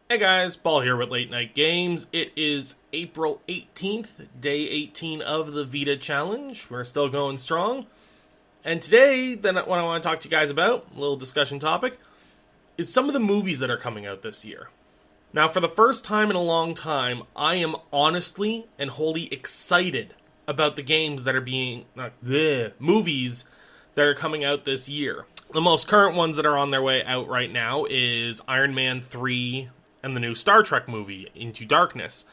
Hey guys, Paul here with Late Night Games. It is April 18th, day 18 of the VEDA challenge. We're still going strong. And today, what I want to talk to you guys about, a little discussion topic, is some of the movies that are coming out this year. Now, for the first time in a long time, I am honestly and wholly excited about the games that are movies that are coming out this year. The most current ones that are on their way out right now is Iron Man 3 and the new Star Trek movie, Into Darkness,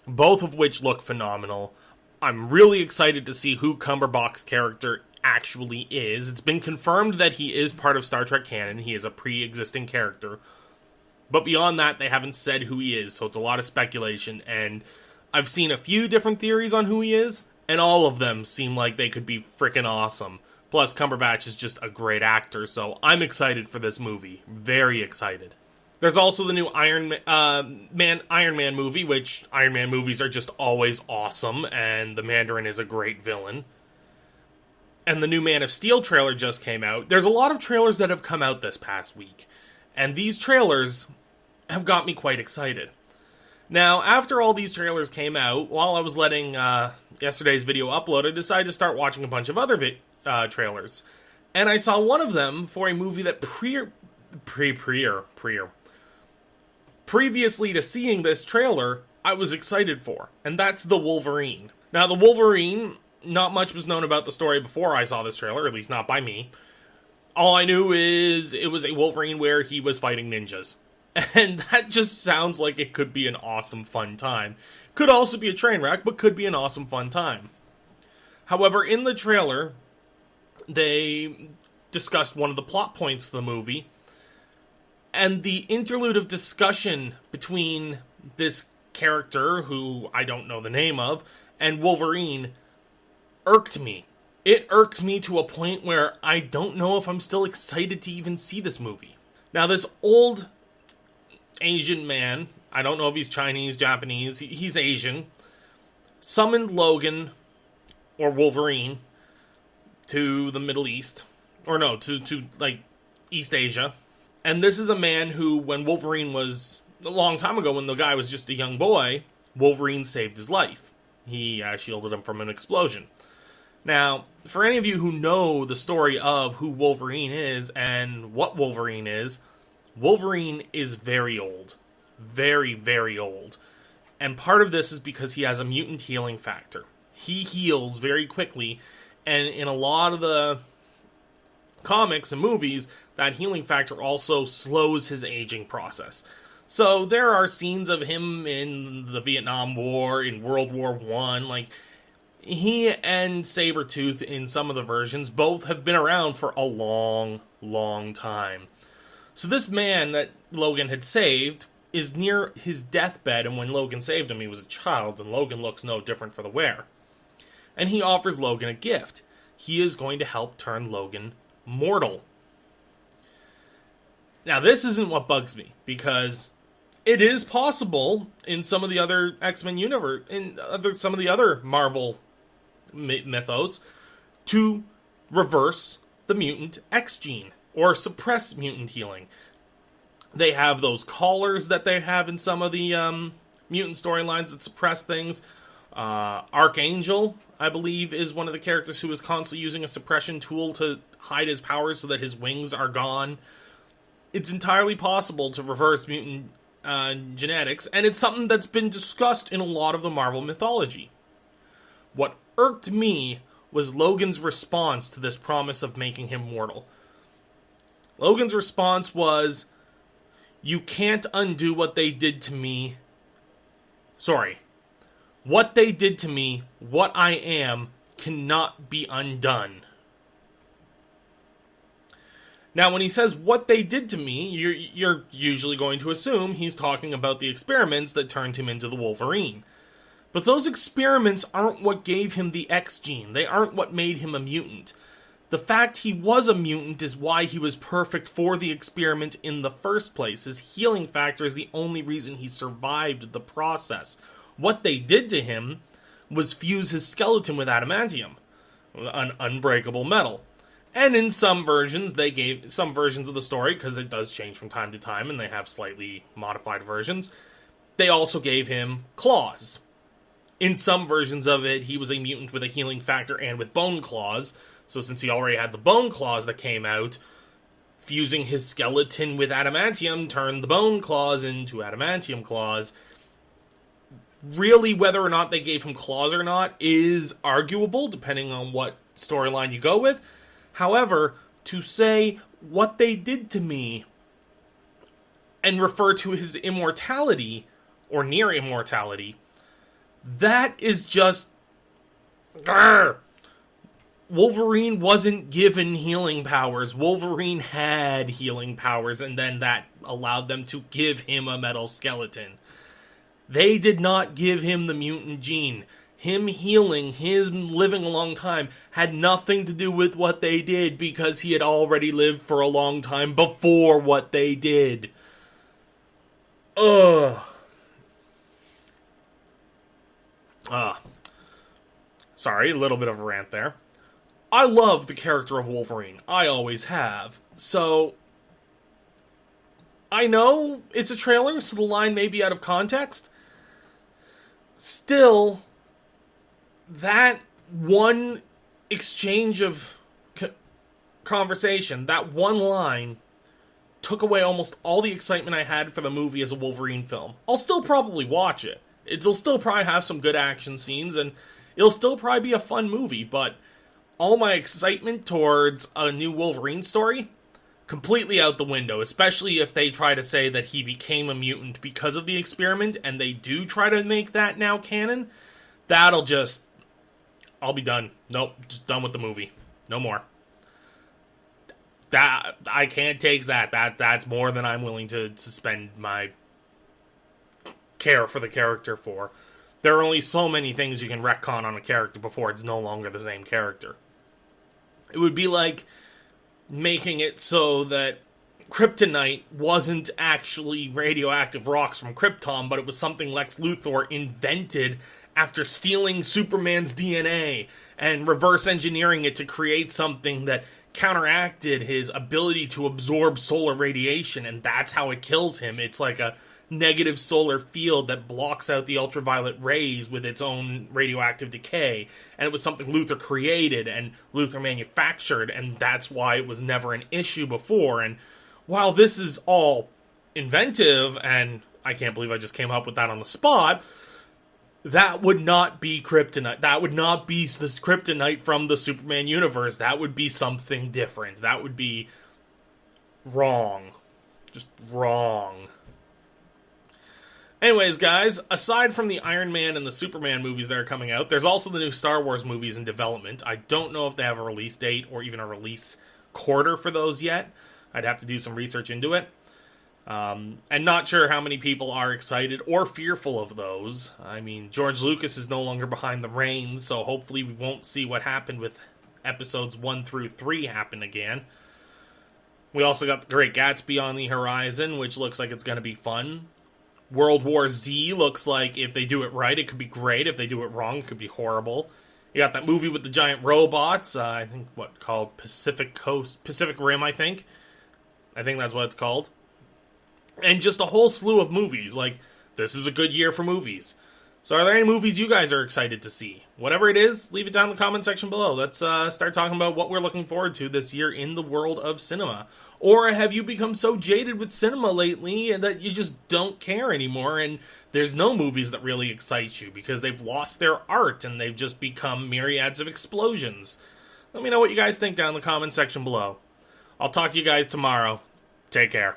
both of which look phenomenal. I'm really excited to see who Cumberbatch's character actually is. It's been confirmed that he is part of Star Trek canon. He is a pre-existing character. But beyond that, they haven't said who he is, so it's a lot of speculation. And I've seen a few different theories on who he is, and all of them seem like they could be freaking awesome. Plus, Cumberbatch is just a great actor, so I'm excited for this movie. Very excited. There's also the new Iron Man movie, which Iron Man movies are just always awesome, and the Mandarin is a great villain. And the new Man of Steel trailer just came out. There's a lot of trailers that have come out this past week, and these trailers have got me quite excited. Now, after all these trailers came out, while I was letting yesterday's video upload, I decided to start watching a bunch of other trailers. And I saw one of them for a movie that previously to seeing this trailer, I was excited for, and that's the Wolverine. Now, the Wolverine, not much was known about the story before I saw this trailer, at least not by me. All I knew is it was a Wolverine where he was fighting ninjas. And that just sounds like it could be an awesome, fun time. Could also be a train wreck, but could be an awesome, fun time. However, in the trailer, they discussed one of the plot points of the movie, and the interlude of discussion between this character, who I don't know the name of, and Wolverine, irked me. It irked me to a point where I don't know if I'm still excited to even see this movie. Now, this old Asian man, I don't know if he's Chinese, Japanese, he's Asian, summoned Logan, or Wolverine, to the Middle East. Or no, to East Asia. And this is a man who, when Wolverine was, a long time ago, when the guy was just a young boy, Wolverine saved his life. He shielded him from an explosion. Now, for any of you who know the story of who Wolverine is and what Wolverine is very old. Very, very old. And part of this is because he has a mutant healing factor. He heals very quickly, and in a lot of the comics and movies, that healing factor also slows his aging process. So there are scenes of him in the Vietnam War, in World War I, like, he and Sabretooth in some of the versions both have been around for a long, long time. So this man that Logan had saved is near his deathbed, and when Logan saved him, he was a child, and Logan looks no different for the wear. And he offers Logan a gift. He is going to help turn Logan mortal. Now, this isn't what bugs me, because it is possible in some of the other X-Men universe, some of the other Marvel mythos, to reverse the mutant X gene, or suppress mutant healing. They have those collars that they have in some of the mutant storylines that suppress things. Archangel, I believe, is one of the characters who is constantly using a suppression tool to hide his powers so that his wings are gone. It's entirely possible to reverse mutant genetics, and it's something that's been discussed in a lot of the Marvel mythology. What irked me was Logan's response to this promise of making him mortal. Logan's response was, "You can't undo what they did to me. Sorry. What they did to me, what I am, cannot be undone." Now, when he says what they did to me, you're usually going to assume he's talking about the experiments that turned him into the Wolverine. But those experiments aren't what gave him the X gene. They aren't what made him a mutant. The fact he was a mutant is why he was perfect for the experiment in the first place. His healing factor is the only reason he survived the process. What they did to him was fuse his skeleton with adamantium, an unbreakable metal. And in some versions, they gave some versions of the story, because it does change from time to time, and they have slightly modified versions, they also gave him claws. In some versions of it, he was a mutant with a healing factor and with bone claws. So since he already had the bone claws that came out, fusing his skeleton with adamantium turned the bone claws into adamantium claws. Really, whether or not they gave him claws or not is arguable, depending on what storyline you go with. However, to say what they did to me and refer to his immortality, or near immortality, that is just... Grr. Wolverine wasn't given healing powers. Wolverine had healing powers, and then that allowed them to give him a metal skeleton. They did not give him the mutant gene. Him healing, him living a long time, had nothing to do with what they did, because he had already lived for a long time before what they did. Ugh. Sorry, a little bit of a rant there. I love the character of Wolverine. I always have. So, I know it's a trailer, so the line may be out of context. Still, that one exchange of conversation, that one line, took away almost all the excitement I had for the movie as a Wolverine film. I'll still probably watch it. It'll still probably have some good action scenes, and it'll still probably be a fun movie, but all my excitement towards a new Wolverine story, completely out the window, especially if they try to say that he became a mutant because of the experiment, and they do try to make that now canon. That'll just... I'll be done. Nope, just done with the movie. No more. That I can't take that. That's more than I'm willing to spend my care for the character for. There are only so many things you can retcon on a character before it's no longer the same character. It would be like making it so that kryptonite wasn't actually radioactive rocks from Krypton, but it was something Lex Luthor invented after stealing Superman's DNA and reverse engineering it to create something that counteracted his ability to absorb solar radiation, and that's how it kills him. It's like a negative solar field that blocks out the ultraviolet rays with its own radioactive decay, and it was something Luthor created and Luthor manufactured, and that's why it was never an issue before. And while this is all inventive, and I can't believe I just came up with that on the spot, that would not be kryptonite. That would not be the kryptonite from the Superman universe. That would be something different. That would be wrong. Just wrong. Anyways, guys, aside from the Iron Man and the Superman movies that are coming out, there's also the new Star Wars movies in development. I don't know if they have a release date or even a release quarter for those yet. I'd have to do some research into it. And not sure how many people are excited or fearful of those. I mean, George Lucas is no longer behind the reins, so hopefully we won't see what happened with episodes 1 through 3 happen again. We also got The Great Gatsby on the horizon, which looks like it's going to be fun. World War Z looks like if they do it right, it could be great. If they do it wrong, it could be horrible. You got that movie with the giant robots, I think, called Pacific Rim, I think. I think that's what it's called. And just a whole slew of movies. Like, this is a good year for movies. So are there any movies you guys are excited to see? Whatever it is, leave it down in the comment section below. Let's start talking about what we're looking forward to this year in the world of cinema. Or have you become so jaded with cinema lately that you just don't care anymore, and there's no movies that really excite you because they've lost their art and they've just become myriads of explosions? Let me know what you guys think down in the comment section below. I'll talk to you guys tomorrow. Take care.